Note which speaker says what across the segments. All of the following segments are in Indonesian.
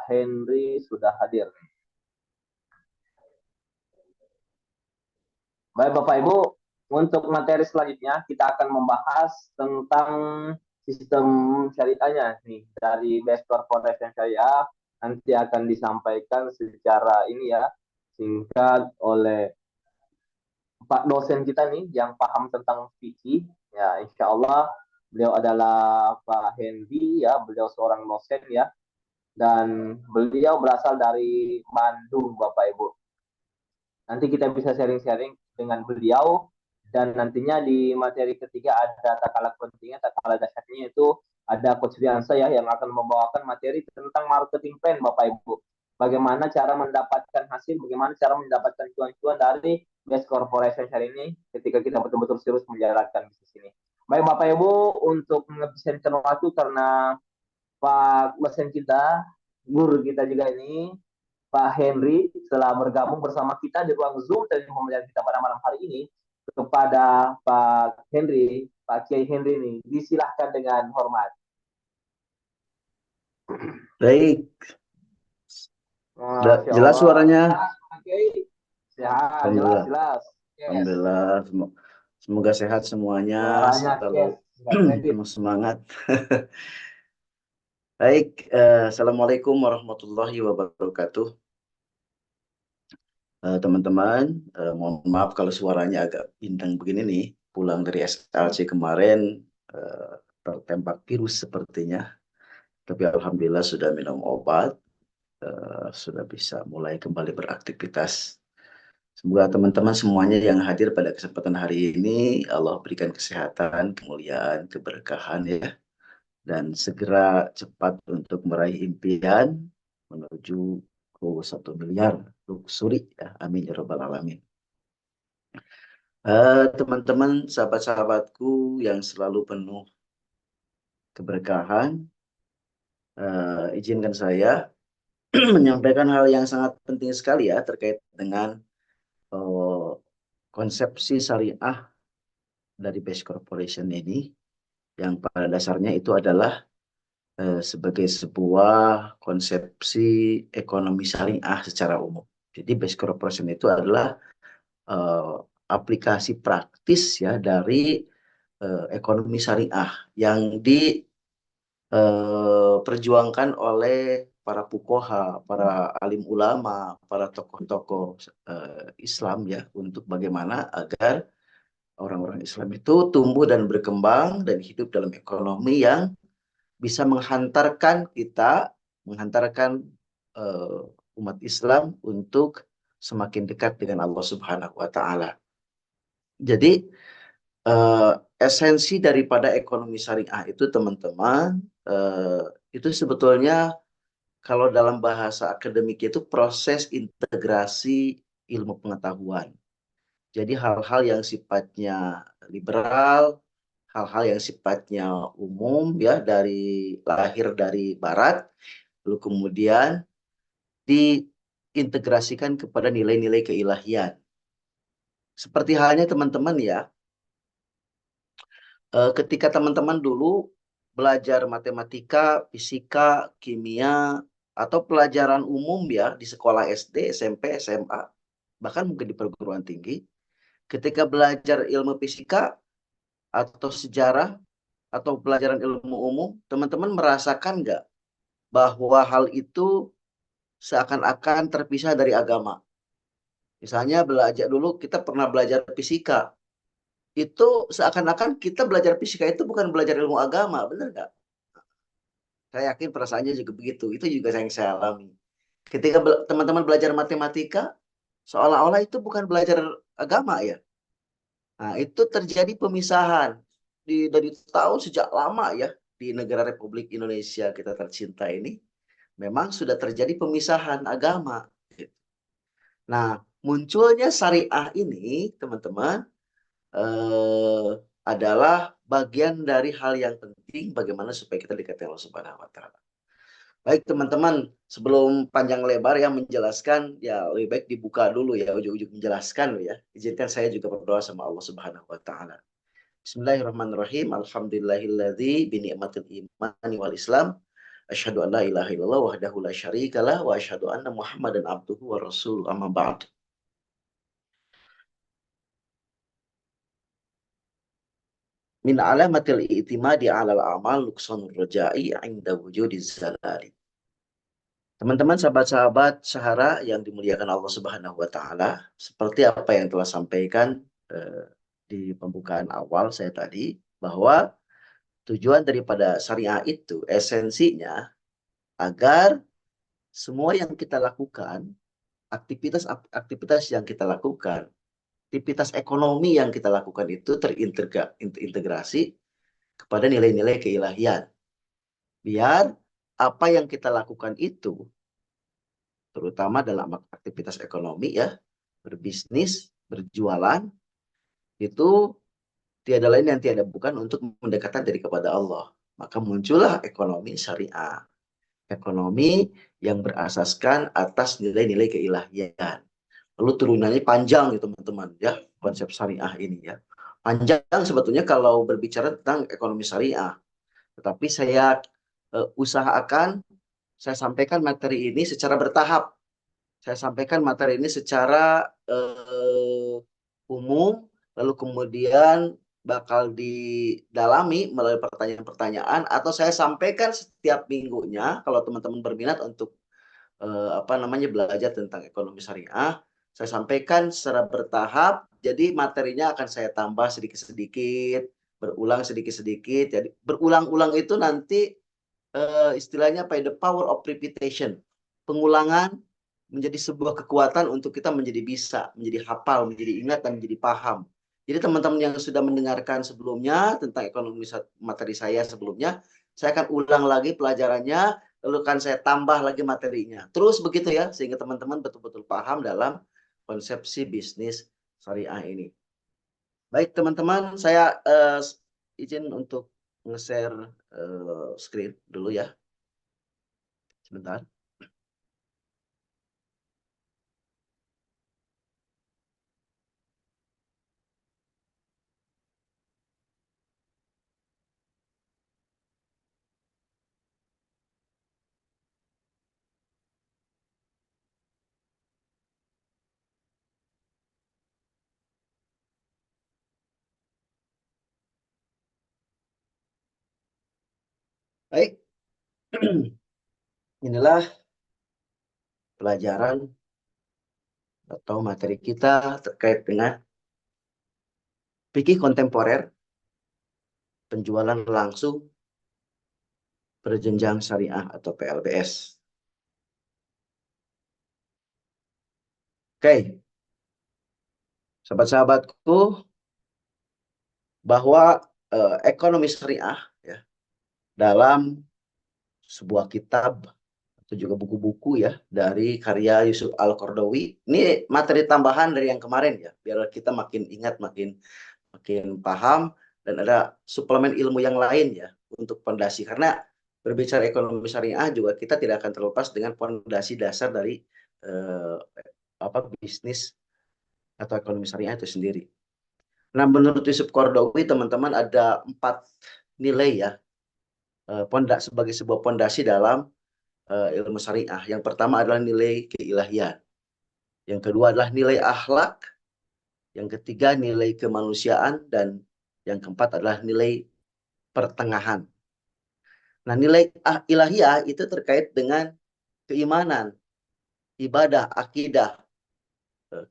Speaker 1: Pak Henry sudah hadir. Baik Bapak Ibu, untuk materi selanjutnya kita akan membahas tentang sistem syariahnya nih dari Base Corporation Syariah. Nanti akan disampaikan secara ini ya singkat oleh Pak dosen kita nih yang paham tentang fikih. Ya, insya Allah beliau adalah Pak Hendy ya, beliau seorang dosen ya, dan beliau berasal dari Bandung Bapak Ibu. Nanti kita bisa sharing-sharing dengan beliau, dan nantinya di materi ketiga ada takala pentingnya, takala dasarnya itu ada Coach Riansa ya yang akan membawakan materi tentang marketing plan Bapak Ibu. Bagaimana cara mendapatkan hasil, bagaimana cara mendapatkan cuan-cuan dari best corporation hari ini ketika kita betul-betul serius menjalankan bisnis ini. Baik Bapak Ibu, untuk menghabiskan waktu karena Pak dosen kita, guru kita juga ini, Pak Henry telah bergabung bersama kita di ruang Zoom dan pembelajaran kita pada malam hari ini. Kepada Pak Henry, Pak Kiai Henry ini, disilahkan dengan hormat.
Speaker 2: Baik, jelas suaranya.
Speaker 1: Oke, sehat,
Speaker 2: Alhamdulillah.
Speaker 1: jelas.
Speaker 2: Yes. Alhamdulillah, semoga sehat semuanya. Selalu semangat. Baik, assalamualaikum warahmatullahi wabarakatuh. Teman-teman, mohon maaf kalau suaranya agak bintang begini nih. Pulang dari SLC kemarin tertembak virus sepertinya. Tapi alhamdulillah sudah minum obat, sudah bisa mulai kembali beraktivitas. Semoga teman-teman semuanya yang hadir pada kesempatan hari ini Allah berikan kesehatan, kemuliaan, keberkahan ya, dan segera cepat untuk meraih impian menuju ke 1 miliar luxury ya. Amin ya rabbal alamin. Teman-teman, sahabat-sahabatku yang selalu penuh keberkahan, izinkan saya menyampaikan hal yang sangat penting sekali ya terkait dengan konsepsi syariah dari Base Corporation ini, yang pada dasarnya itu adalah sebagai sebuah konsepsi ekonomi syariah secara umum. Jadi Base Corporation itu adalah aplikasi praktis ya dari ekonomi syariah yang diperjuangkan oleh para fuqaha, para alim ulama, para tokoh-tokoh Islam ya, untuk bagaimana agar orang-orang Islam itu tumbuh dan berkembang dan hidup dalam ekonomi yang bisa menghantarkan umat Islam untuk semakin dekat dengan Allah Subhanahu wa Ta'ala. Jadi esensi daripada ekonomi syariah itu teman-teman, itu sebetulnya kalau dalam bahasa akademik itu proses integrasi ilmu pengetahuan. Jadi hal-hal yang sifatnya liberal, hal-hal yang sifatnya umum ya, dari lahir dari barat, lalu kemudian diintegrasikan kepada nilai-nilai keilahian. Seperti halnya teman-teman ya, ketika teman-teman dulu belajar matematika, fisika, kimia, atau pelajaran umum ya di sekolah SD, SMP, SMA, bahkan mungkin di perguruan tinggi, ketika belajar ilmu fisika atau sejarah atau pelajaran ilmu umum, teman-teman merasakan nggak bahwa hal itu seakan-akan terpisah dari agama? Misalnya belajar dulu kita pernah belajar fisika, itu seakan-akan kita belajar fisika itu bukan belajar ilmu agama, benar nggak? Saya yakin perasaannya juga begitu. Itu juga yang saya alami. Ketika teman-teman belajar matematika, seolah-olah itu bukan belajar agama ya. Nah, itu terjadi pemisahan dari tahun sejak lama ya di negara Republik Indonesia kita tercinta ini. Memang sudah terjadi pemisahan agama. Nah, munculnya syariah ini, teman-teman, adalah bagian dari hal yang penting bagaimana supaya kita dekat dengan Allah Subhanahu wa Ta'ala. Baik teman-teman, sebelum panjang lebar yang menjelaskan, ya lebih baik dibuka dulu ya, ujung-ujung menjelaskan ya. Izinkan saya juga berdoa sama Allah Subhanahu wa Ta'ala. Bismillahirrahmanirrahim. Alhamdulillahilladzi bi ni'matil imani wal Islam Asyhadu an la ilaha illallah wahdahu la syarikalah wa asyhadu anna Muhammadan abduhu wa rasuluh amma ba'd. Min alamatil i'timadi 'alal amal nuqsanur raja'i 'inda wujudiz zalali. Teman-teman, sahabat-sahabat Sahara yang dimuliakan Allah Subhanahu wa taala, seperti apa yang telah sampaikan di pembukaan awal saya tadi, bahwa tujuan daripada syariah itu esensinya agar semua yang kita lakukan, aktivitas yang kita lakukan, aktivitas ekonomi yang kita lakukan itu terintegrasi kepada nilai-nilai keilahian. Biar apa yang kita lakukan itu, terutama dalam aktivitas ekonomi ya, berbisnis, berjualan, itu tiada lain yang tiada bukan untuk mendekatkan diri kepada Allah. Maka muncullah ekonomi syariah. Ekonomi yang berasaskan atas nilai-nilai keilahian. Lalu turunannya panjang ya teman-teman ya, konsep syariah ini ya. Panjang sebetulnya kalau berbicara tentang ekonomi syariah. Tetapi saya usahakan saya sampaikan materi ini secara bertahap. Saya sampaikan materi ini secara umum, lalu kemudian bakal didalami melalui pertanyaan-pertanyaan, atau saya sampaikan setiap minggunya kalau teman-teman berminat untuk belajar tentang ekonomi syariah. Saya sampaikan secara bertahap, jadi materinya akan saya tambah sedikit-sedikit, berulang sedikit-sedikit. Jadi berulang-ulang itu nanti istilahnya apa ya, the power of repetition. Pengulangan menjadi sebuah kekuatan untuk kita menjadi bisa, menjadi hafal, menjadi ingat, dan menjadi paham. Jadi teman-teman yang sudah mendengarkan sebelumnya tentang ekonomi materi saya sebelumnya, saya akan ulang lagi pelajarannya, lalu akan saya tambah lagi materinya. Terus begitu ya, sehingga teman-teman betul-betul paham dalam konsepsi bisnis syariah ini. Baik teman-teman, saya izin untuk nge-share screen dulu ya. Sebentar. Baik, inilah pelajaran atau materi kita terkait dengan fikih kontemporer, penjualan langsung, berjenjang syariah atau PLBS. Oke, sahabat-sahabatku, bahwa ekonomi syariah ya, dalam sebuah kitab atau juga buku-buku ya dari karya Yusuf Al-Qaradawi. Ini materi tambahan dari yang kemarin ya, biar kita makin ingat, makin paham, dan ada suplemen ilmu yang lain ya untuk fondasi. Karena berbicara ekonomi syariah juga kita tidak akan terlepas dengan fondasi dasar dari bisnis atau ekonomi syariah itu sendiri. Nah, menurut Yusuf Qaradawi, teman-teman, ada 4 nilai ya sebagai sebuah fondasi dalam ilmu syariah. Yang pertama adalah nilai keilahian. Yang kedua adalah nilai akhlak. Yang ketiga nilai kemanusiaan, dan yang keempat adalah nilai pertengahan. Nah, nilai ilahiyah itu terkait dengan keimanan, ibadah, akidah,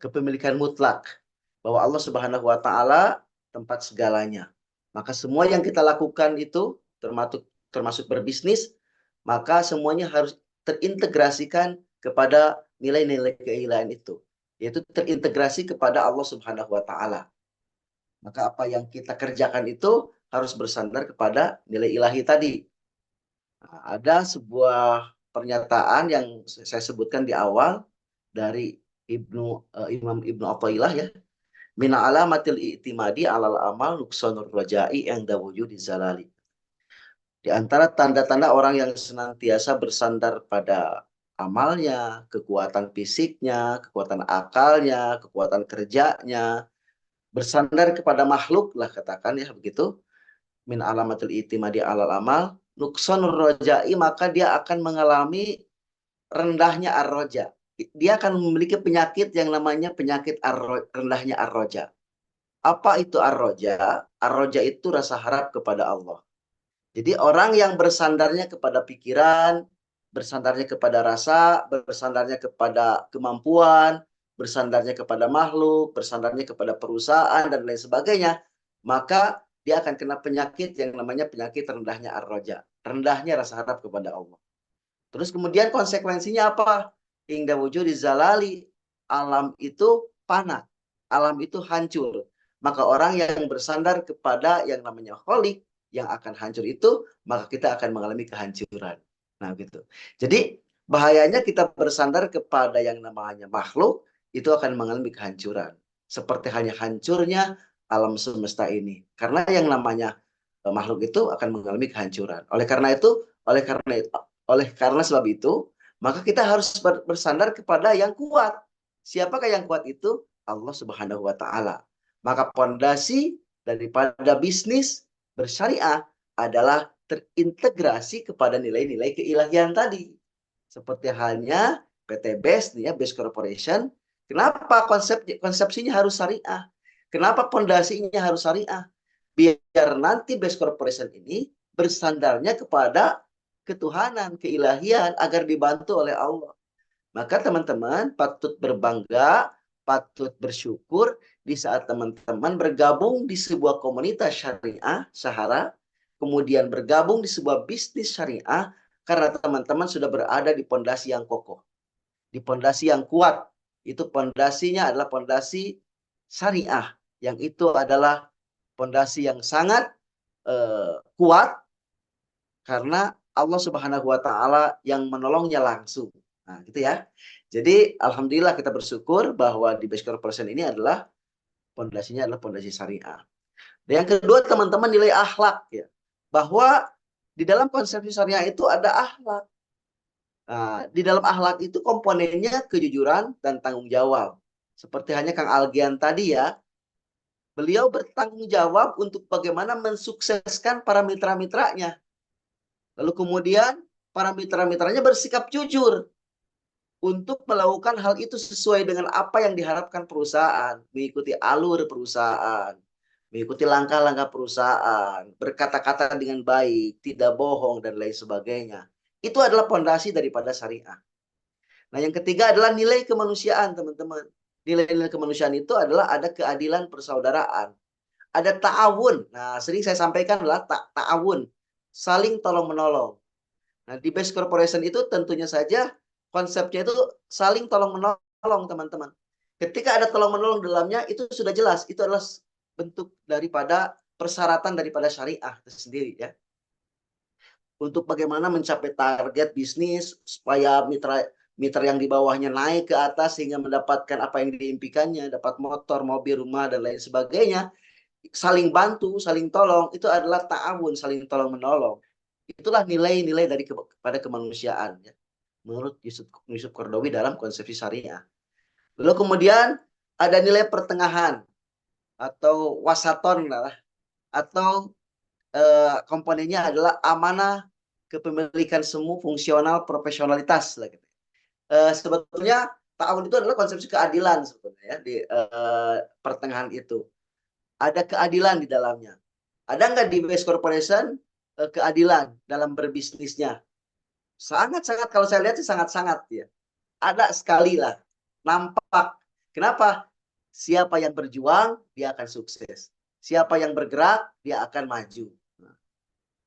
Speaker 2: kepemilikan mutlak, bahwa Allah Subhanahu wa taala tempat segalanya. Maka semua yang kita lakukan itu termasuk berbisnis, maka semuanya harus terintegrasikan kepada nilai-nilai keilahian itu, yaitu terintegrasi kepada Allah Subhanahu wa taala. Maka apa yang kita kerjakan itu harus bersandar kepada nilai ilahi tadi. Nah, ada sebuah pernyataan yang saya sebutkan di awal dari Imam Ibnu Athaillah ya. Min alamatil i'timadi alal amal nuqsanur raja'i yang dawujudi zalali. Di antara tanda-tanda orang yang senantiasa bersandar pada amalnya, kekuatan fisiknya, kekuatan akalnya, kekuatan kerjanya, bersandar kepada makhluk lah katakan ya begitu. Min alamatil i'timadi alal amal nuqsanur rojai, maka dia akan mengalami rendahnya ar-roja. Dia akan memiliki penyakit yang namanya penyakit rendahnya ar-roja. Apa itu ar-roja? Ar-roja itu rasa harap kepada Allah. Jadi orang yang bersandarnya kepada pikiran, bersandarnya kepada rasa, bersandarnya kepada kemampuan, bersandarnya kepada makhluk, bersandarnya kepada perusahaan, dan lain sebagainya, maka dia akan kena penyakit yang namanya penyakit rendahnya ar-roja. Rendahnya rasa harap kepada Allah. Terus kemudian konsekuensinya apa? Hingga wujud zalali. Alam itu panah. Alam itu hancur. Maka orang yang bersandar kepada yang namanya kholik, yang akan hancur itu, maka kita akan mengalami kehancuran. Nah gitu. Jadi bahayanya kita bersandar kepada yang namanya makhluk, itu akan mengalami kehancuran. Seperti hanya hancurnya alam semesta ini. Karena yang namanya makhluk itu akan mengalami kehancuran. Oleh karena sebab itu, maka kita harus bersandar kepada yang kuat. Siapakah yang kuat itu? Allah Subhanahu wa taala. Maka pondasi daripada bisnis bersyariah adalah terintegrasi kepada nilai-nilai keilahian tadi. Seperti halnya PT BES nih ya, BES Corporation. Kenapa konsepsinya harus syariah? Kenapa pondasinya harus syariah? Biar nanti BES Corporation ini bersandarnya kepada ketuhanan, keilahian agar dibantu oleh Allah. Maka teman-teman patut berbangga, patut bersyukur di saat teman-teman bergabung di sebuah komunitas syariah, Sahara, kemudian bergabung di sebuah bisnis syariah, karena teman-teman sudah berada di pondasi yang kokoh, di pondasi yang kuat. Itu pondasinya adalah pondasi syariah, yang itu adalah pondasi yang sangat kuat, karena Allah Subhanahu wa taala yang menolongnya langsung. Nah, gitu ya. Jadi alhamdulillah kita bersyukur bahwa di Base Corporation ini adalah pondasinya adalah pondasi syariah. Dan yang kedua teman-teman, nilai akhlak ya. Bahwa di dalam konsepsi syariah itu ada akhlak. Nah, di dalam akhlak itu komponennya kejujuran dan tanggung jawab. Seperti hanya Kang Algian tadi ya, beliau bertanggung jawab untuk bagaimana mensukseskan para mitra-mitranya. Lalu kemudian para mitra-mitranya bersikap jujur untuk melakukan hal itu sesuai dengan apa yang diharapkan perusahaan, mengikuti alur perusahaan, mengikuti langkah-langkah perusahaan, berkata-kata dengan baik, tidak bohong, dan lain sebagainya. Itu adalah pondasi daripada syariah. Nah, yang ketiga adalah nilai kemanusiaan, teman-teman. Nilai-nilai kemanusiaan itu adalah ada keadilan persaudaraan, ada ta'awun. Nah, sering saya sampaikan adalah ta'awun, saling tolong-menolong. Nah, di Base Corporation itu tentunya saja konsepnya itu saling tolong-menolong, teman-teman. Ketika ada tolong-menolong dalamnya, itu sudah jelas. Itu adalah bentuk daripada persyaratan daripada syariah itu sendiri ya. Untuk bagaimana mencapai target bisnis, supaya mitra yang di bawahnya naik ke atas sehingga mendapatkan apa yang diimpikannya, dapat motor, mobil, rumah, dan lain sebagainya. Saling bantu, saling tolong, itu adalah ta'awun, saling tolong-menolong. Itulah nilai-nilai pada kemanusiaan ya, menurut Yusuf Qaradawi dalam konsepsi syariah. Lalu kemudian ada nilai pertengahan atau wasaton lah, atau komponennya adalah amanah, kepemilikan semu, fungsional, profesionalitas lah gitu. Sebetulnya ta'awun itu adalah konsepsi keadilan sebetulnya ya, di pertengahan itu. Ada keadilan di dalamnya. Ada nggak di Base Corporation keadilan dalam berbisnisnya? Sangat-sangat, kalau saya lihat sih sangat-sangat ya. Ada sekali lah. Nampak. Kenapa? Siapa yang berjuang, dia akan sukses. Siapa yang bergerak, dia akan maju.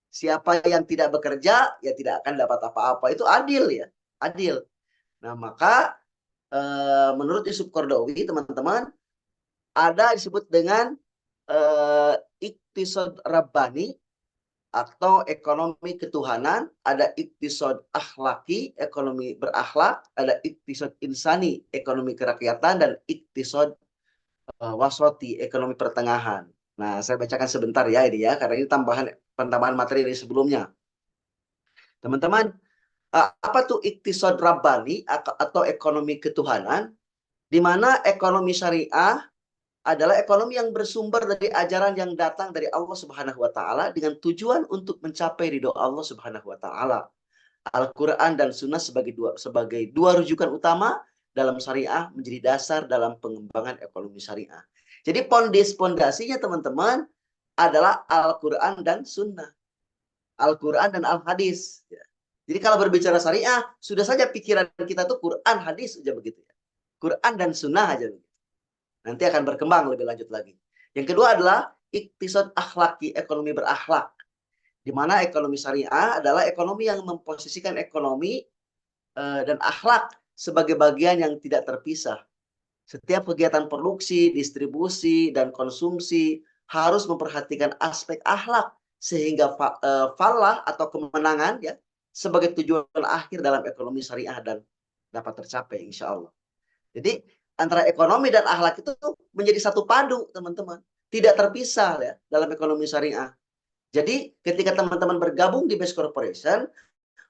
Speaker 2: Siapa yang tidak bekerja, ya tidak akan dapat apa-apa. Itu adil ya. Adil. Nah, maka menurut Yusuf Qaradawi, teman-teman, ada disebut dengan iktisad rabbani atau ekonomi ketuhanan, ada iktisad akhlaki, ekonomi berakhlak, ada iktisad insani, ekonomi kerakyatan, dan iktisad wasoti, ekonomi pertengahan. Nah, saya bacakan sebentar ya ini ya, karena ini tambahan materi dari sebelumnya. Teman-teman, apa tuh iktisad rabbani atau ekonomi ketuhanan? Di mana ekonomi syariah adalah ekonomi yang bersumber dari ajaran yang datang dari Allah Subhanahu wa taala dengan tujuan untuk mencapai ridho Allah Subhanahu wa taala. Al-Qur'an dan Sunnah sebagai dua rujukan utama dalam syariah menjadi dasar dalam pengembangan ekonomi syariah. Jadi pondasinya teman-teman adalah Al-Qur'an dan Sunnah. Al-Quran dan Al-Hadis. Ya. Jadi kalau berbicara syariah, sudah saja pikiran kita tuh Quran, hadis aja begitu ya. Quran dan sunnah aja begitu. Nanti akan berkembang lebih lanjut lagi. Yang kedua adalah iktisad akhlaki, ekonomi berakhlak. Di mana ekonomi syariah adalah ekonomi yang memposisikan ekonomi dan akhlak sebagai bagian yang tidak terpisah. Setiap kegiatan produksi, distribusi, dan konsumsi harus memperhatikan aspek akhlak sehingga falah atau kemenangan ya sebagai tujuan akhir dalam ekonomi syariah dan dapat tercapai insya Allah. Jadi antara ekonomi dan akhlak itu menjadi satu padu teman-teman, tidak terpisah ya dalam ekonomi syariah. Jadi ketika teman-teman bergabung di Best Corporation,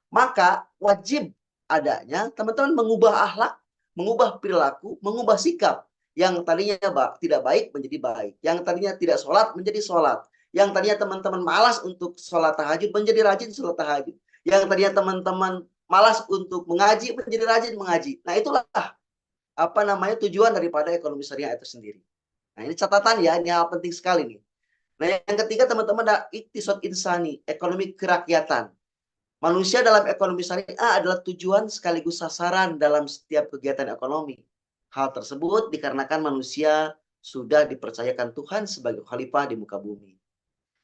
Speaker 2: maka wajib adanya teman-teman mengubah akhlak, mengubah perilaku, mengubah sikap yang tadinya tidak baik menjadi baik, yang tadinya tidak sholat menjadi sholat, yang tadinya teman-teman malas untuk sholat tahajud menjadi rajin sholat tahajud, yang tadinya teman-teman malas untuk mengaji menjadi rajin mengaji. Nah itulah apa namanya tujuan daripada ekonomi syariah itu sendiri. Nah ini catatan ya, ini hal penting sekali nih. Nah yang ketiga teman-teman ada iktisad insani, ekonomi kerakyatan. Manusia dalam ekonomi syariah adalah tujuan sekaligus sasaran dalam setiap kegiatan ekonomi. Hal tersebut dikarenakan manusia sudah dipercayakan Tuhan sebagai khalifah di muka bumi.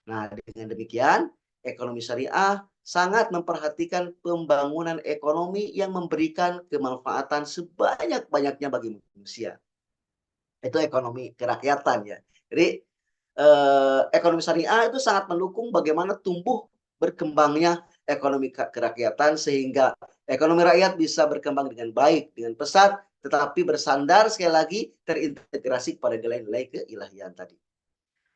Speaker 2: Nah, dengan demikian, ekonomi syariah sangat memperhatikan pembangunan ekonomi yang memberikan kemanfaatan sebanyak-banyaknya bagi manusia. Itu ekonomi kerakyatan ya. Jadi, ekonomi syariah itu sangat mendukung bagaimana tumbuh berkembangnya ekonomi kerakyatan sehingga ekonomi rakyat bisa berkembang dengan baik, dengan pesat, tetapi bersandar sekali lagi terintegrasi pada nilai-nilai keilahian tadi.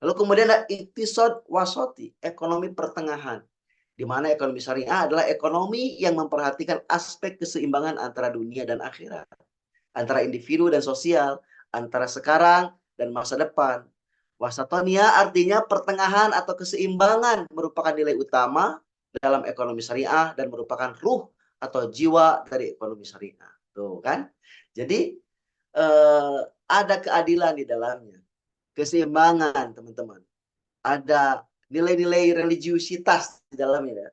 Speaker 2: Lalu kemudian ada iktisad wasoti, ekonomi pertengahan, di mana ekonomi syariah adalah ekonomi yang memperhatikan aspek keseimbangan antara dunia dan akhirat, antara individu dan sosial, antara sekarang dan masa depan. Wasatonia artinya pertengahan atau keseimbangan merupakan nilai utama dalam ekonomi syariah dan merupakan ruh atau jiwa dari ekonomi syariah. Tuh kan? Jadi ada keadilan di dalamnya, keseimbangan teman-teman. Ada nilai-nilai religiusitas di dalamnya.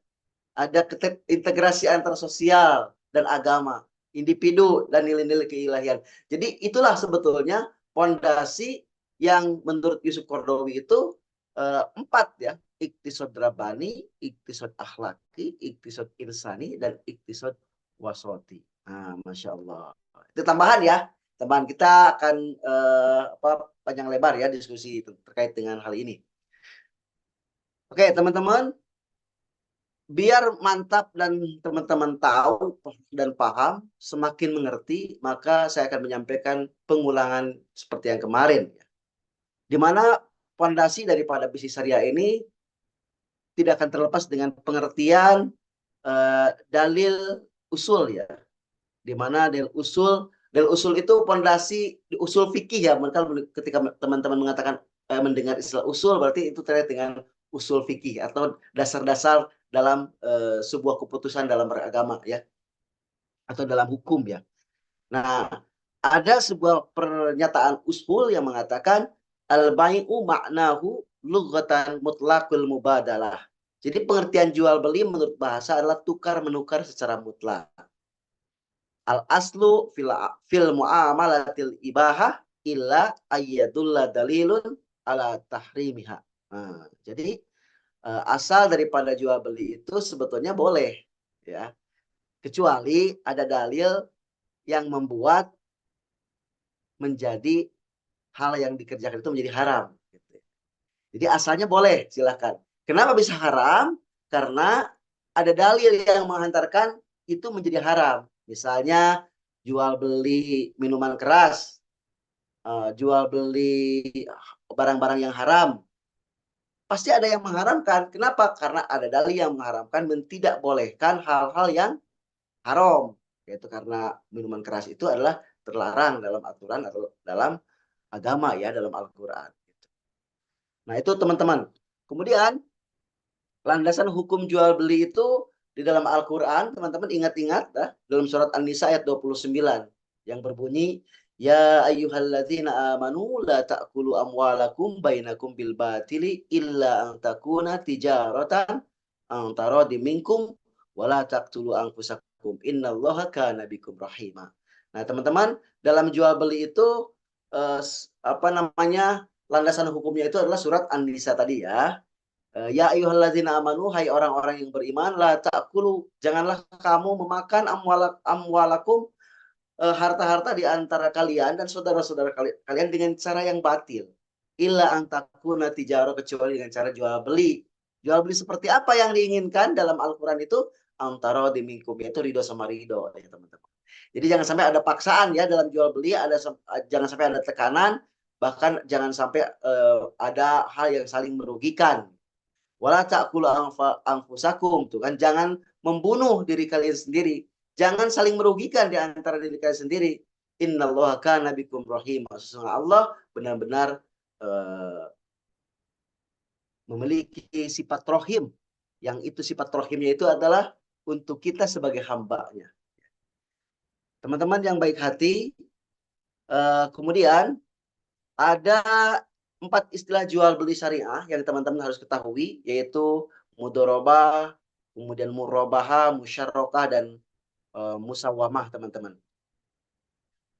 Speaker 2: Ada integrasi antara sosial dan agama, individu dan nilai-nilai keilahian. Jadi itulah sebetulnya fondasi yang menurut Yusuf Qaradawi itu 4 ya, iktisad rabbani, iktisad akhlaki, iktisad insani, dan iktisad wasoti. Nah, Masya Allah. Itu tambahan ya. Tambahan kita akan panjang lebar ya diskusi terkait dengan hal ini. Oke, teman-teman. Biar mantap dan teman-teman tahu dan paham, semakin mengerti, maka saya akan menyampaikan pengulangan seperti yang kemarin. Di mana fondasi daripada bisnis syariah ini tidak akan terlepas dengan pengertian dalil usul ya. Di mana dalil usul itu fondasi usul fikih ya. Ketika teman-teman mengatakan mendengar istilah usul, berarti itu terkait dengan usul fikih atau dasar-dasar dalam sebuah keputusan dalam beragama ya, atau dalam hukum ya. Nah, ada sebuah pernyataan usul yang mengatakan al-bai'u ma'nahu lughatan mutlaqul mubadalah. Jadi pengertian jual beli menurut bahasa adalah tukar menukar secara mutlak. Al-aslu fil muamalatil ibahah illa ayyadulla dalilun ala tahrimiha. Nah, jadi asal daripada jual beli itu sebetulnya boleh ya, kecuali ada dalil yang membuat menjadi hal yang dikerjakan itu menjadi haram gitu. Jadi asalnya boleh, silakan. Kenapa bisa haram? Karena ada dalil yang menghantarkan itu menjadi haram. Misalnya jual beli minuman keras, jual beli barang-barang yang haram, pasti ada yang mengharamkan. Kenapa? Karena ada dalil yang mengharamkan dan tidak bolehkan hal-hal yang haram. Yaitu karena minuman keras itu adalah terlarang dalam aturan atau dalam agama ya dalam Al-Quran. Nah itu teman-teman. Kemudian landasan hukum jual beli itu di dalam Al-Quran, teman-teman ingat-ingat dalam surat An-Nisa ayat 29 yang berbunyi, Ya ayyuhalladzina amanu la ta'kulu amwalakum bainakum bil batili illa an takuna tijaratan an taradi minkum wala taqtulu anfusakum innallaha kana bikum rahima. Nah, teman-teman, dalam jual beli itu apa namanya? Landasan hukumnya itu adalah surat An-Nisa tadi ya. Ya ayyuhalladzina amanu, hai orang-orang yang beriman, la ta'kulu, janganlah kamu memakan amwalakum, harta-harta di antara kalian dan saudara-saudara kalian dengan cara yang batil. Illa antakuna tijaro, kecuali dengan cara jual beli. Jual beli seperti apa yang diinginkan dalam Al-Quran itu? Antara diminkum, yaitu ridho sama ridho ya teman-teman. Jadi jangan sampai ada paksaan ya dalam jual beli, jangan sampai ada tekanan, bahkan jangan sampai ada hal yang saling merugikan. Wala ta'kulu anfusakum, tuh kan, jangan membunuh diri kalian sendiri, jangan saling merugikan di antara diri kalian sendiri. Innallaha kana bikum rahim, sesungguhnya Allah benar-benar memiliki sifat rohim, yang itu sifat rohimnya itu adalah untuk kita sebagai hambanya. Teman-teman yang baik hati, kemudian ada 4 istilah jual beli syariah yang teman-teman harus ketahui, yaitu mudorobah, kemudian murabahah, musyarakah, dan musawamah teman-teman.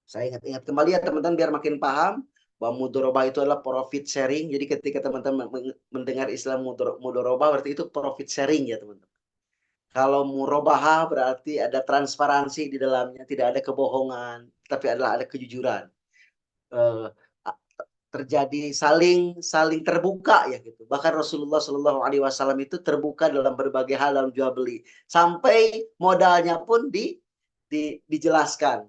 Speaker 2: Saya ingat-ingat kembali ya teman-teman biar makin paham bahwa mudorobah itu adalah profit sharing. Jadi ketika teman-teman mendengar istilah mudorobah berarti itu profit sharing ya teman-teman. Kalau murabahah berarti ada transparansi di dalamnya, tidak ada kebohongan, tapi adalah ada kejujuran. Terjadi saling terbuka ya gitu. Bahkan Rasulullah Shallallahu Alaihi Wasallam itu terbuka dalam berbagai hal dalam jual beli, sampai modalnya pun dijelaskan,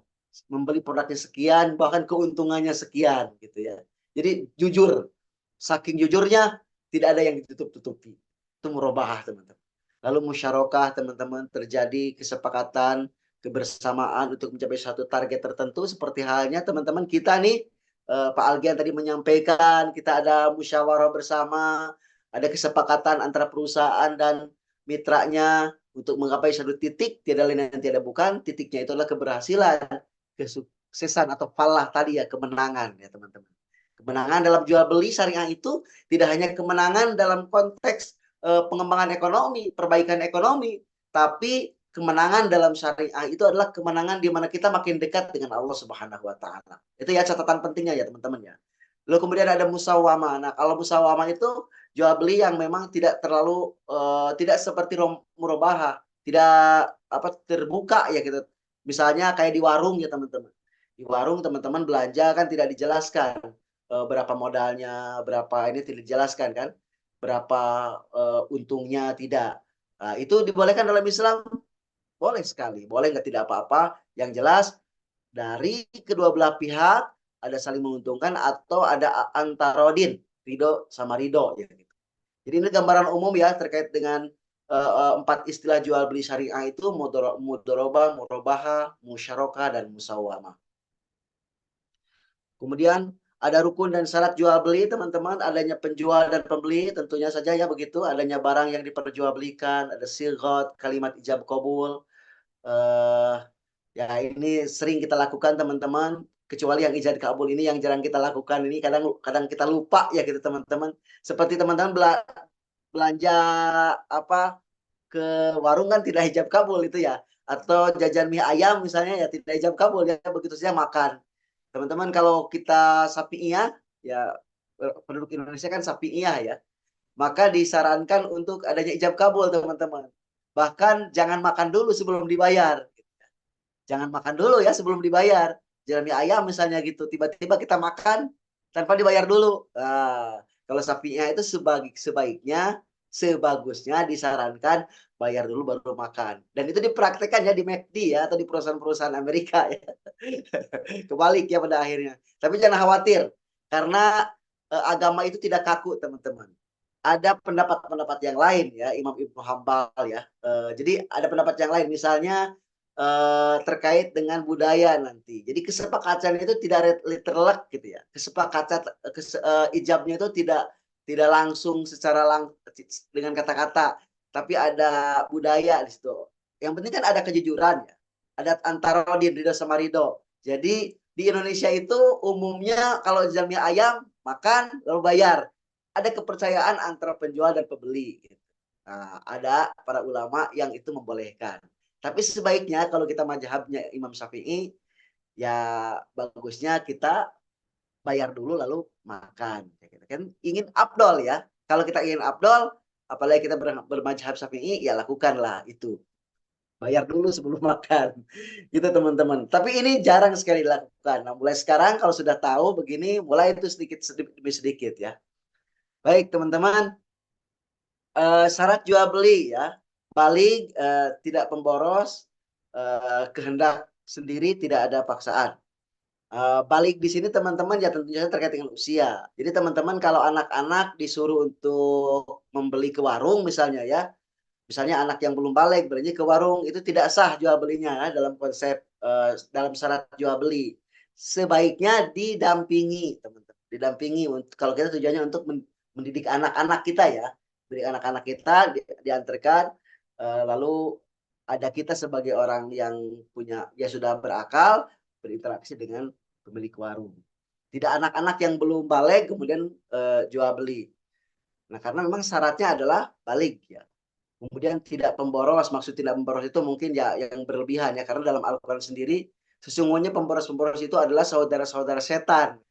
Speaker 2: membeli produknya sekian, bahkan keuntungannya sekian gitu ya. Jadi jujur, saking jujurnya tidak ada yang ditutup-tutupi. Itu murabahah teman-teman. Lalu musyarakah teman-teman, terjadi kesepakatan, kebersamaan untuk mencapai satu target tertentu, seperti halnya teman-teman kita nih. Pak Algian tadi menyampaikan kita ada musyawarah bersama, ada kesepakatan antara perusahaan dan mitranya untuk menggapai satu titik, tiada lain dan tiada bukan, titiknya itu adalah keberhasilan, kesuksesan atau falah tadi ya, kemenangan ya teman-teman. Kemenangan dalam jual beli syariah itu tidak hanya kemenangan dalam konteks pengembangan ekonomi, perbaikan ekonomi, tapi kemenangan dalam syariah itu adalah kemenangan di mana kita makin dekat dengan Allah Subhanahu wa taala. Itu ya catatan pentingnya ya teman-teman ya. Lalu kemudian ada musawamah. Nah, kalau musawamah itu jual beli yang memang tidak terlalu tidak seperti murabahah, tidak terbuka ya gitu. Misalnya kayak di warung ya teman-teman. Di warung teman-teman belanja kan tidak dijelaskan berapa modalnya, berapa ini tidak dijelaskan kan. Berapa untungnya tidak. Nah, itu dibolehkan dalam Islam. Boleh sekali, boleh nggak, tidak apa-apa. Yang jelas dari kedua belah pihak ada saling menguntungkan atau ada antarodin, ridho sama ridho. Ya, gitu. Jadi ini gambaran umum ya terkait dengan 4 istilah jual beli syariah itu: mudorobah, murabahah, musyarakah, dan musawamah. Kemudian ada rukun dan syarat jual beli teman-teman, adanya penjual dan pembeli tentunya saja ya begitu, adanya barang yang diperjualbelikan, ada sighat, kalimat ijab kabul. Ya ini sering kita lakukan teman-teman, kecuali yang ijab kabul ini yang jarang kita lakukan. Ini kadang kita lupa ya gitu teman-teman. Seperti teman-teman belanja ke warung kan tidak ijab kabul itu ya, atau jajan mie ayam misalnya ya tidak ijab kabul ya, begitu saja makan. Teman-teman kalau kita sapi'iyah ya, penduduk Indonesia kan sapi'iyah ya, maka disarankan untuk adanya ijab kabul teman-teman. Bahkan jangan makan dulu sebelum dibayar. Jangan makan dulu ya sebelum dibayar. Jalan mie ayam misalnya gitu, tiba-tiba kita makan tanpa dibayar dulu. Nah, kalau sapinya itu sebaiknya, sebagusnya disarankan bayar dulu baru makan. Dan itu dipraktekkan ya di McD ya, atau di perusahaan-perusahaan Amerika ya. Kebalik ya pada akhirnya. Tapi jangan khawatir, karena agama itu tidak kaku teman-teman. Ada pendapat-pendapat yang lain ya, Imam Ibnu Hambal ya. Jadi ada pendapat yang lain, misalnya terkait dengan budaya nanti. Jadi kesepakatan itu tidak literal gitu ya. Kesepakatan ijabnya itu tidak langsung dengan kata-kata, tapi ada budaya di situ. Yang penting kan ada kejujuran ya. Ada antara ridho sama ridho. Jadi di Indonesia itu umumnya kalau jamnya ayam makan lalu bayar. Ada kepercayaan antara penjual dan pembeli. Nah, ada para ulama yang itu membolehkan. Tapi sebaiknya kalau kita mazhabnya Imam Syafi'i, ya bagusnya kita bayar dulu lalu makan. Kan ingin afdol ya. Kalau kita ingin afdol, apalagi kita bermazhab Syafi'i, ya lakukanlah itu. Bayar dulu sebelum makan. Gitu teman-teman. Tapi ini jarang sekali dilakukan. Nah, mulai sekarang kalau sudah tahu begini, mulai itu sedikit demi sedikit ya. Baik teman-teman, syarat jual beli ya. Balik, tidak pemboros, kehendak sendiri, tidak ada paksaan. Balik di sini teman-teman ya tentunya terkait dengan usia. Jadi teman-teman kalau anak-anak disuruh untuk membeli ke warung misalnya ya, misalnya anak yang belum balik belanja ke warung itu tidak sah jual belinya ya, dalam konsep dalam syarat jual beli. Sebaiknya didampingi teman-teman, didampingi kalau kita tujuannya untuk mendidik anak-anak kita ya, mendidik anak-anak kita diantarkan, lalu ada kita sebagai orang yang punya ya sudah berakal berinteraksi dengan pemilik warung. Tidak anak-anak yang belum balik kemudian jual beli. Nah karena memang syaratnya adalah balik ya. Kemudian tidak pemboros, maksud tidak pemboros itu mungkin ya yang berlebihan ya, karena dalam Al-Quran sendiri sesungguhnya pemboros-pemboros itu adalah saudara-saudara setan.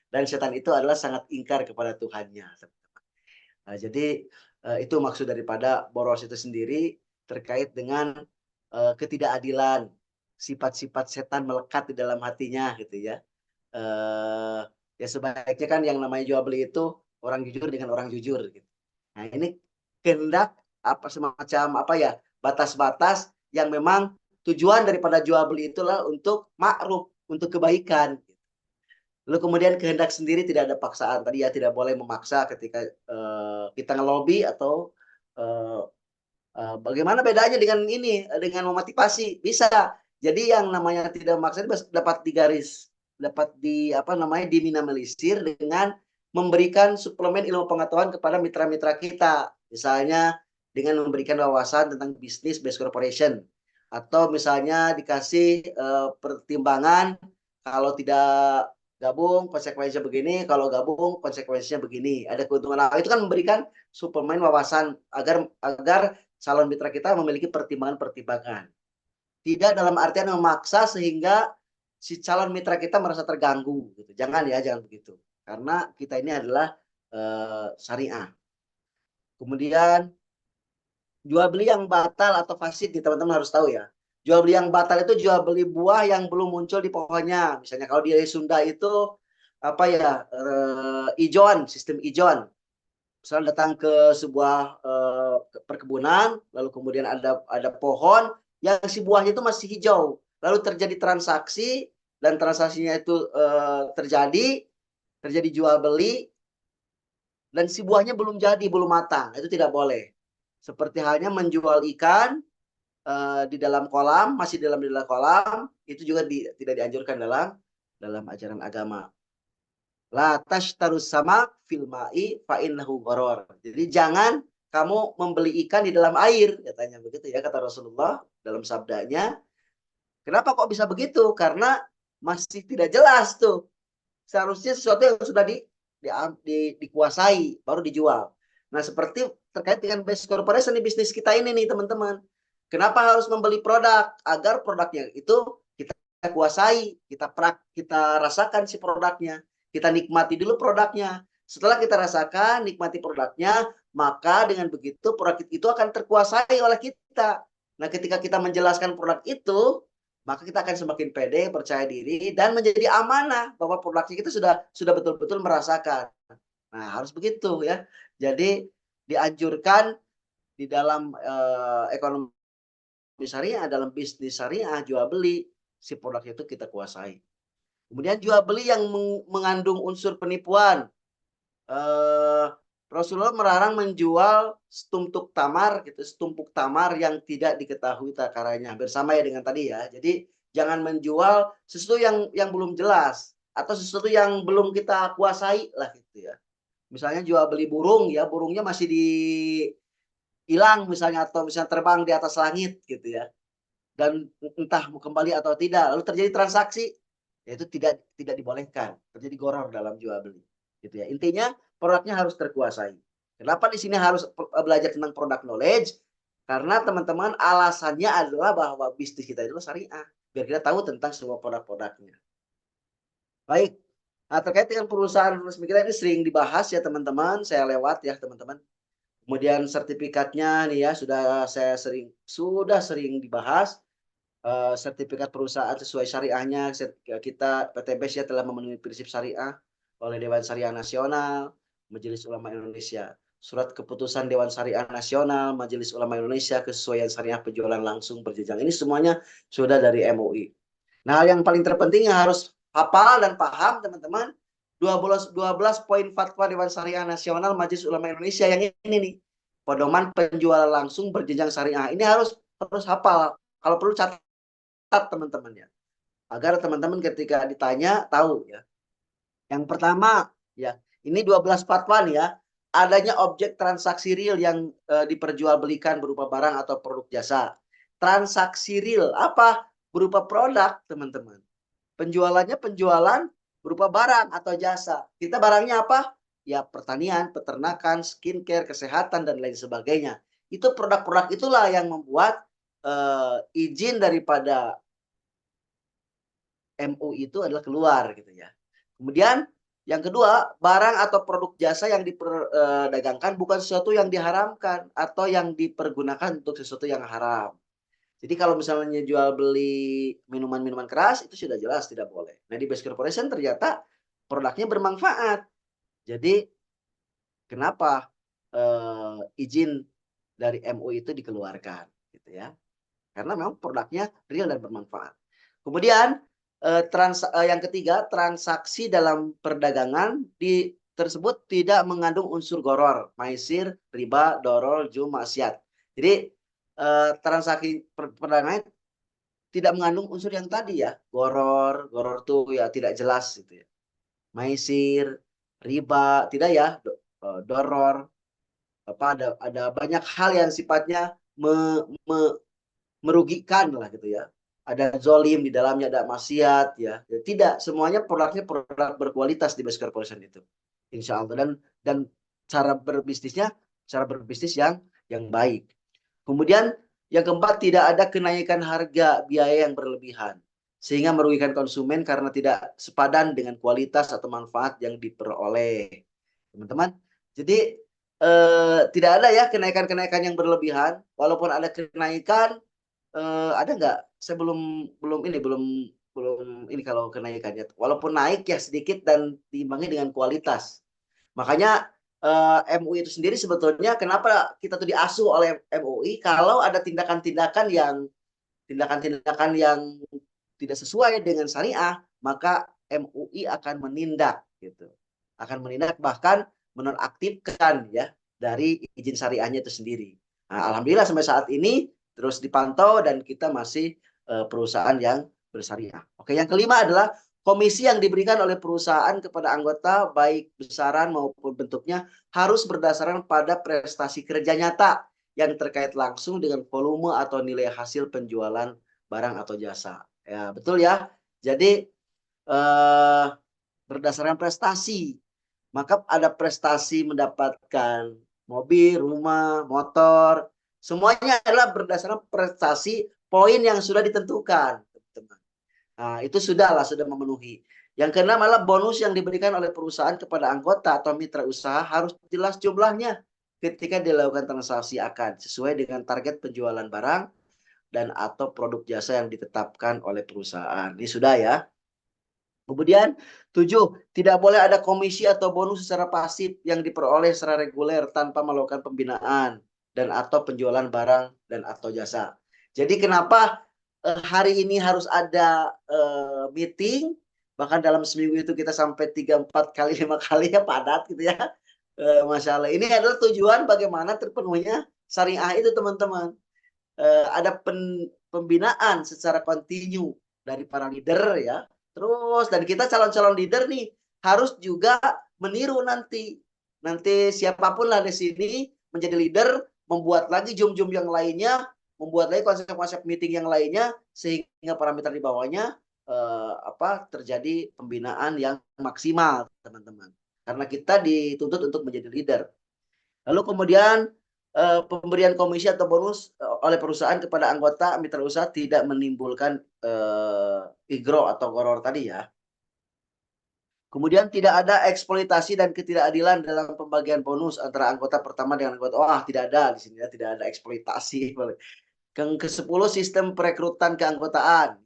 Speaker 2: Dan setan itu adalah sangat ingkar kepada Tuhannya. Nah, jadi itu maksud daripada boros itu sendiri terkait dengan ketidakadilan, sifat-sifat setan melekat di dalam hatinya gitu ya. Ya sebaiknya kan yang namanya jual beli itu orang jujur dengan orang jujur gitu. Nah, ini kehendak apa semacam apa ya, batas-batas yang memang tujuan daripada jual beli itulah untuk ma'ruf, untuk kebaikan. Lalu kemudian kehendak sendiri tidak ada paksaan. Tadi ya tidak boleh memaksa ketika kita ngelobi atau bagaimana bedanya dengan ini, dengan memotivasi? Bisa. Jadi yang namanya tidak memaksa dapat digaris, dapat apa namanya diminimalisir dengan memberikan suplemen ilmu pengetahuan kepada mitra-mitra kita. Misalnya dengan memberikan wawasan tentang bisnis based corporation, atau misalnya dikasih pertimbangan kalau tidak gabung konsekuensinya begini, kalau gabung konsekuensinya begini. Ada keuntungan. Nah, itu kan memberikan suplemen wawasan agar calon mitra kita memiliki pertimbangan-pertimbangan. Tidak dalam artian memaksa sehingga si calon mitra kita merasa terganggu. Gitu. Jangan ya, jangan begitu. Karena kita ini adalah syariah. Kemudian jual beli yang batal atau fasid, teman-teman harus tahu ya. Jual beli yang batal itu jual beli buah yang belum muncul di pohonnya. Misalnya kalau di Sunda itu apa ya, ijon, sistem ijon. Misalnya datang ke sebuah perkebunan, lalu kemudian ada pohon yang si buahnya itu masih hijau, lalu terjadi transaksi dan transaksinya itu terjadi jual beli dan si buahnya belum jadi, belum matang, itu tidak boleh. Seperti halnya menjual ikan di dalam kolam, masih di dalam kolam, itu juga tidak dianjurkan dalam ajaran agama. La tashtarus sama fil ma'i fa innahu gharar. Jadi jangan kamu membeli ikan di dalam air, katanya begitu ya kata Rasulullah dalam sabdanya. Kenapa kok bisa begitu? Karena masih tidak jelas tuh. Seharusnya sesuatu yang sudah dikuasai baru dijual. Nah, seperti terkait dengan base corporation di bisnis kita ini nih, teman-teman. Kenapa harus membeli produk? Agar produknya itu kita kuasai, kita rasakan si produknya. Kita nikmati dulu produknya. Setelah kita rasakan, nikmati produknya, maka dengan begitu produk itu akan terkuasai oleh kita. Nah, ketika kita menjelaskan produk itu, maka kita akan semakin pede, percaya diri, dan menjadi amanah bahwa produknya kita sudah betul-betul merasakan. Nah, harus begitu ya. Jadi dianjurkan di dalam ekonomi syariah, dalam bisnis syariah, jual beli, si produk itu kita kuasai. Kemudian jual beli yang mengandung unsur penipuan. Rasulullah melarang menjual setumpuk tamar gitu, setumpuk tamar yang tidak diketahui takarannya. Hampir sama ya dengan tadi ya. Jadi jangan menjual sesuatu yang belum jelas atau sesuatu yang belum kita kuasai lah gitu ya. Misalnya jual beli burung ya, burungnya masih hilang misalnya atau misalnya terbang di atas langit gitu ya. Dan entah mau kembali atau tidak, lalu terjadi transaksi, ya itu tidak dibolehkan, terjadi gharar dalam jual beli, gitu ya. Intinya produknya harus terkuasai. Kenapa di sini harus belajar tentang product knowledge? Karena teman-teman alasannya adalah bahwa bisnis kita itu syariah, biar kita tahu tentang semua produk-produknya. Baik, nah terkait dengan perusahaan resmi kita ini sering dibahas ya teman-teman, saya lewat ya teman-teman. Kemudian sertifikatnya nih ya sudah sering dibahas. Sertifikat perusahaan sesuai syariahnya kita PTBS ya telah memenuhi prinsip syariah oleh Dewan Syariah Nasional, Majelis Ulama Indonesia. Surat keputusan Dewan Syariah Nasional, Majelis Ulama Indonesia, kesesuaian syariah penjualan langsung berjenjang. Ini semuanya sudah dari MUI. Nah, yang paling terpenting yang harus hafal dan paham teman-teman, 12 poin fatwa Dewan Syariah Nasional Majelis Ulama Indonesia yang ini nih. Pedoman penjualan langsung berjenjang syariah. Ini harus hafal. Kalau perlu catat teman-teman ya, agar teman-teman ketika ditanya tahu ya. Yang pertama ya, ini 12 fatwa nih ya, adanya objek transaksi real yang diperjualbelikan berupa barang atau produk jasa. Transaksi real apa? Berupa produk teman-teman. Penjualannya penjualan berupa barang atau jasa. Kita barangnya apa? Ya pertanian, peternakan, skincare, kesehatan dan lain sebagainya. Itu produk-produk itulah yang membuat izin daripada MUI itu adalah keluar gitu ya. Kemudian yang kedua, barang atau produk jasa yang diperdagangkan bukan sesuatu yang diharamkan atau yang dipergunakan untuk sesuatu yang haram. Jadi kalau misalnya jual beli minuman-minuman keras itu sudah jelas tidak boleh. Nah di Best Corporation ternyata produknya bermanfaat. Jadi kenapa izin dari MUI itu dikeluarkan gitu ya. Karena memang produknya real dan bermanfaat. Kemudian yang ketiga, transaksi dalam perdagangan tersebut tidak mengandung unsur gharar, maisir, riba, dorol, jum, maksiat. Jadi transaksi perdagangan tidak mengandung unsur yang tadi ya, gharar tuh ya tidak jelas gitu ya. Maisir, riba, tidak ya, doror, apa ada banyak hal yang sifatnya merugikan lah gitu ya. Ada zolim di dalamnya, ada maksiat ya. Tidak, semuanya produknya produk berkualitas di Best Corporation itu. Insya Allah dan cara berbisnis yang baik. Kemudian yang keempat, tidak ada kenaikan harga biaya yang berlebihan sehingga merugikan konsumen karena tidak sepadan dengan kualitas atau manfaat yang diperoleh. Teman-teman, jadi tidak ada ya kenaikan-kenaikan yang berlebihan. Walaupun ada kenaikan, ada nggak? Saya belum ini kalau kenaikannya. Walaupun naik ya sedikit dan diimbangi dengan kualitas. Makanya MUI itu sendiri sebetulnya kenapa kita tuh diasuh oleh MUI kalau ada tindakan-tindakan yang tidak sesuai dengan syariah, maka MUI akan menindak gitu. Akan menindak bahkan menonaktifkan ya dari izin syariahnya itu sendiri. Nah, alhamdulillah sampai saat ini terus dipantau dan kita masih perusahaan yang bersyariah. Oke, yang kelima adalah komisi yang diberikan oleh perusahaan kepada anggota baik besaran maupun bentuknya harus berdasarkan pada prestasi kerja nyata yang terkait langsung dengan volume atau nilai hasil penjualan barang atau jasa. Ya, betul ya. Jadi berdasarkan prestasi. Maka ada prestasi mendapatkan mobil, rumah, motor, semuanya adalah berdasarkan prestasi poin yang sudah ditentukan. Nah, itu sudah memenuhi. Yang keenam adalah bonus yang diberikan oleh perusahaan kepada anggota atau mitra usaha harus jelas jumlahnya ketika dilakukan transaksi akad sesuai dengan target penjualan barang dan atau produk jasa yang ditetapkan oleh perusahaan. Ini sudah ya. Kemudian 7, tidak boleh ada komisi atau bonus secara pasif yang diperoleh secara reguler tanpa melakukan pembinaan dan atau penjualan barang dan atau jasa. Jadi kenapa hari ini harus ada meeting, bahkan dalam seminggu itu kita sampai 3, 4 kali, 5 kali ya padat gitu ya. Masya Allah. Ini adalah tujuan bagaimana terpenuhnya syariah itu, teman-teman. Ada pembinaan secara kontinu dari para leader ya. Terus dan kita calon-calon leader nih harus juga meniru nanti. Nanti siapapun lah di sini menjadi leader, membuat lagi jum-jum yang lainnya, membuat lagi konsep-konsep meeting yang lainnya sehingga para mitra di bawahnya terjadi pembinaan yang maksimal, teman-teman. Karena kita dituntut untuk menjadi leader. Lalu kemudian pemberian komisi atau bonus oleh perusahaan kepada anggota mitra usaha tidak menimbulkan igro atau goror tadi ya. Kemudian tidak ada eksploitasi dan ketidakadilan dalam pembagian bonus antara anggota pertama dengan anggota. Wah, tidak ada di sini ya, tidak ada eksploitasi. Yang ke-10 sistem perekrutan keanggotaan.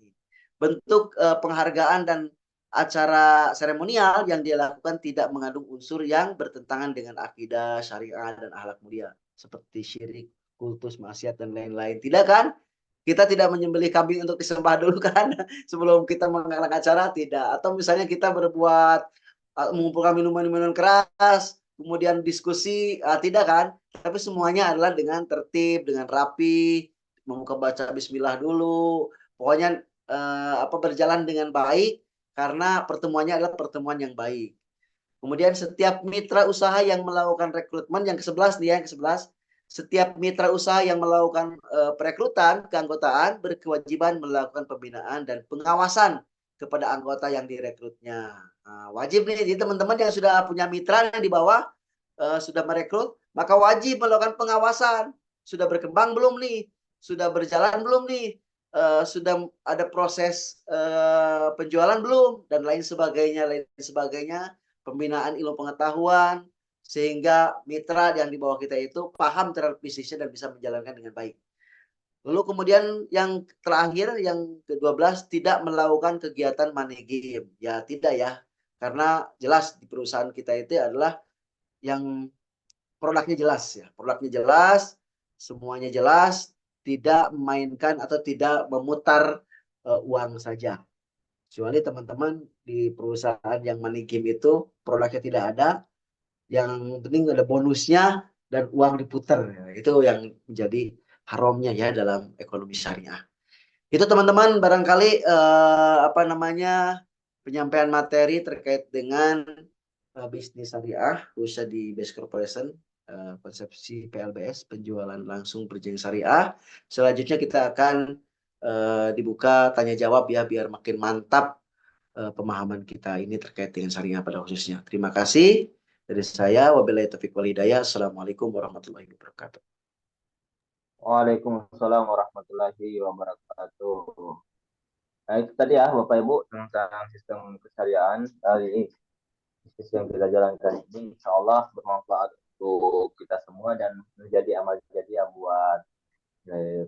Speaker 2: Bentuk penghargaan dan acara seremonial yang dia lakukan tidak mengandung unsur yang bertentangan dengan akidah, syariat, dan akhlak mulia. Seperti syirik, kultus, maksiat, dan lain-lain. Tidak kan? Kita tidak menyembelih kambing untuk disembah dulu kan? Sebelum kita mengadakan acara, tidak. Atau misalnya kita berbuat, mengumpulkan minuman-minuman keras, kemudian diskusi, tidak kan? Tapi semuanya adalah dengan tertib, dengan rapi, membuka baca bismillah dulu. Pokoknya berjalan dengan baik karena pertemuannya adalah pertemuan yang baik. Kemudian setiap mitra usaha yang melakukan rekrutmen, yang ke-11 nih ya, yang ke-11, setiap mitra usaha yang melakukan perekrutan keanggotaan berkewajiban melakukan pembinaan dan pengawasan kepada anggota yang direkrutnya. Nah, wajib nih, jadi teman-teman yang sudah punya mitra yang di bawah sudah merekrut, maka wajib melakukan pengawasan. Sudah berkembang belum nih? Sudah berjalan belum nih? Sudah ada proses penjualan belum? Dan lain sebagainya. Pembinaan ilmu pengetahuan, sehingga mitra yang di bawah kita itu paham terhadap bisnisnya dan bisa menjalankan dengan baik. Lalu kemudian yang terakhir, yang ke-12, tidak melakukan kegiatan money game. Ya tidak ya, karena jelas di perusahaan kita itu adalah yang produknya jelas ya, produknya jelas, semuanya jelas, tidak memainkan atau tidak memutar uang saja. Kecuali teman-teman di perusahaan yang money game itu produknya tidak ada, yang penting ada bonusnya dan uang diputar. Itu yang menjadi haramnya ya dalam ekonomi syariah. Itu teman-teman barangkali penyampaian materi terkait dengan bisnis syariah khususnya di Best Corporation, konsepsi PLBS, penjualan langsung berjenjang syariah. Selanjutnya kita akan dibuka tanya jawab ya biar makin mantap pemahaman kita ini terkait dengan syariah pada khususnya. Terima kasih dari saya. Wabillahi taufiq wal hidayah. Assalamualaikum warahmatullahi wabarakatuh.
Speaker 1: Waalaikumsalam warahmatullahi wabarakatuh. Nah, itu tadi ya Bapak Ibu tentang sistem kesyariahan dari bisnis yang kita jalankan ini, insya Allah bermanfaat untuk kita semua dan menjadi amal jadiah buat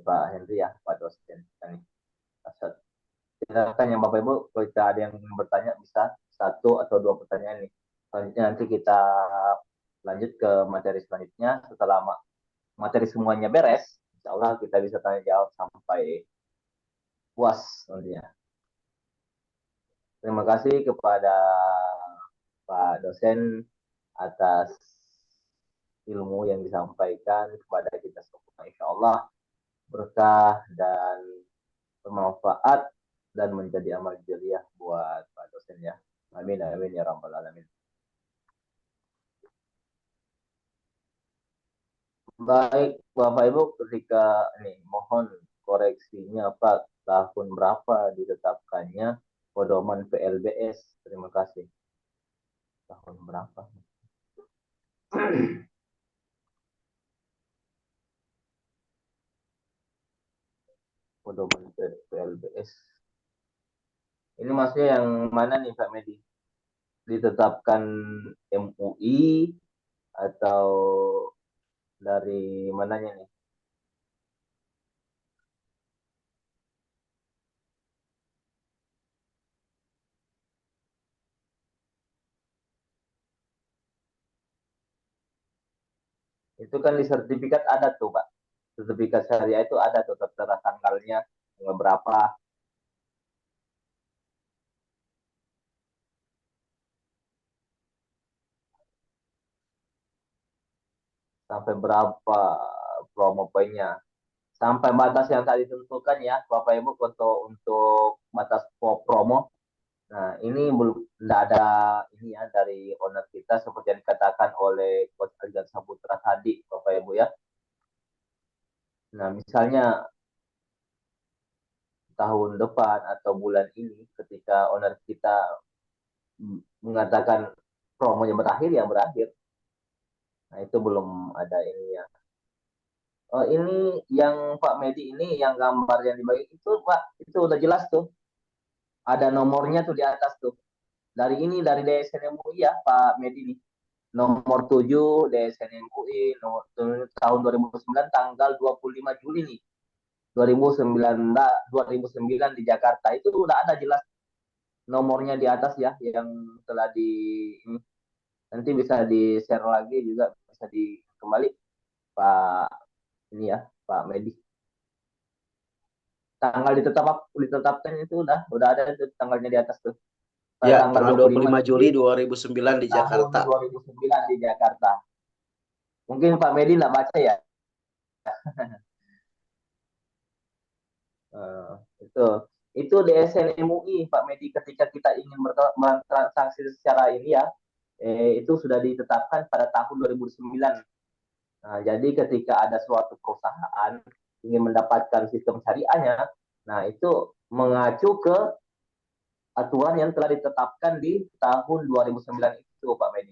Speaker 1: Pak Henry ya, Pak dosen. Silakan yang Bapak Ibu, kalau kita ada yang bertanya bisa satu atau dua pertanyaan nih. Selanjutnya nanti kita lanjut ke materi selanjutnya setelah materi semuanya beres. Insya Allah kita bisa tanya jawab sampai puas nantinya. Terima kasih kepada Pak dosen atas ilmu yang disampaikan kepada kita semua. Insya Allah berkah dan bermanfaat dan menjadi amal jariah buat Pak dosen ya. Amin amin ya rabbal alamin. Baik Bapak Ibu, ketika ini mohon koreksinya Pak, tahun berapa ditetapkannya pedoman PLBS? Terima kasih. Tahun berapa? Pedoman PLBS. Ini maksudnya yang mana nih Pak Medi? Ditetapkan MUI atau dari mananya nih? Itu kan di sertifikat ada tuh Pak. Sertifikat syariah itu ada tuh tertera tanggalnya berapa. sampai berapa promo poinnya. Sampai batas yang tadi ditentukan ya, Bapak Ibu, untuk batas promo. Nah, ini belum tidak ada ini ya dari owner kita seperti yang dikatakan oleh Coach Aljan Saputra tadi, Bapak Ibu ya. Nah, misalnya tahun depan atau bulan ini ketika owner kita mengatakan promonya berakhir ya berakhir. Nah, itu belum ada ini ya. Oh, ini yang Pak Medi ini yang gambar yang dibagi itu Pak, itu udah jelas tuh. Ada nomornya tuh di atas tuh. Dari DSN MUI ya Pak Medi nih. Nomor 7 DSN MUI nomor tahun 2009 tanggal 25 Juli nih. 2009 di Jakarta itu udah ada jelas nomornya di atas ya yang telah di ini. Nanti bisa di share lagi juga bisa di kembali Pak ini ya Pak Medi. Tanggal ditetapkan itu udah ada itu tanggalnya di atas tuh. Pada
Speaker 2: Ya,
Speaker 1: tanggal
Speaker 2: tanggal
Speaker 1: 25
Speaker 2: 25
Speaker 1: Juli
Speaker 2: Juli 2009 di
Speaker 1: tahun
Speaker 2: Jakarta.
Speaker 1: 2009 di Jakarta. Mungkin Pak Medi nggak baca ya. Uh, itu itu DSN MUI Pak Medi ketika kita ingin bertransaksi secara ini ya itu sudah ditetapkan pada tahun 2009. Nah, jadi ketika ada suatu perusahaan ingin mendapatkan sistem syariahnya, nah itu mengacu ke aturan yang telah ditetapkan di tahun 2009 itu Pak Medi.